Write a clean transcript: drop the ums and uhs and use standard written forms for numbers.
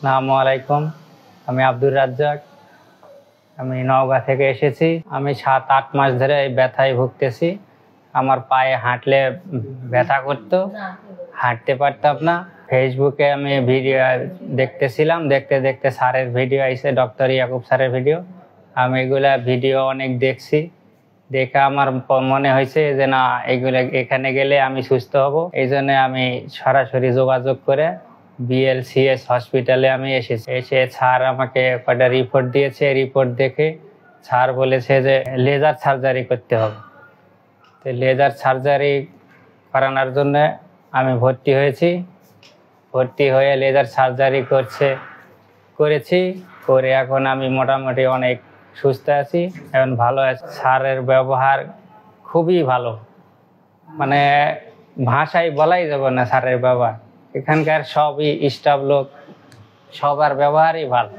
আসসালামু আলাইকুম। আমি আব্দুর রাজ্জাক। আমি নওগাঁ থেকে এসেছি। আমি 7-8 মাস ধরে এই ব্যথায় ভুগতেছি। আমার পায়ে হাঁটলে ব্যথা করতো, হাঁটতে পারতাম না। ফেসবুকে আমি ভিডিও দেখতেছিলাম, দেখতে দেখতে স্যারের ভিডিও আইছে, ডক্টর ইয়াকুব স্যারের ভিডিও। আমি এগুলা ভিডিও অনেক দেখছি, দেখে আমার মনে হয়েছে যে না, এগুলো এখানে গেলে আমি সুস্থ হব। এই জন্য আমি সরাসরি যোগাযোগ করে বিএলসিএস হসপিটালে আমি এসেছি। এসে স্যার আমাকে কয়টা রিপোর্ট দিয়েছে। রিপোর্ট দেখে স্যার বলেছে যে লেজার সার্জারি করতে হবে। তো লেজার সার্জারি করানোর জন্য আমি ভর্তি হয়েছি। ভর্তি হয়ে লেজার সার্জারি করেছি। করে এখন আমি মোটামুটি অনেক সুস্থ আছি, এখন ভালো আছি। স্যারের ব্যবহার খুবই ভালো, মানে ভাষায় বলাই যাবে না স্যারের ব্যবহার। এখানকার সবই স্টাফ লোক, সবার ব্যবহারই ভালো।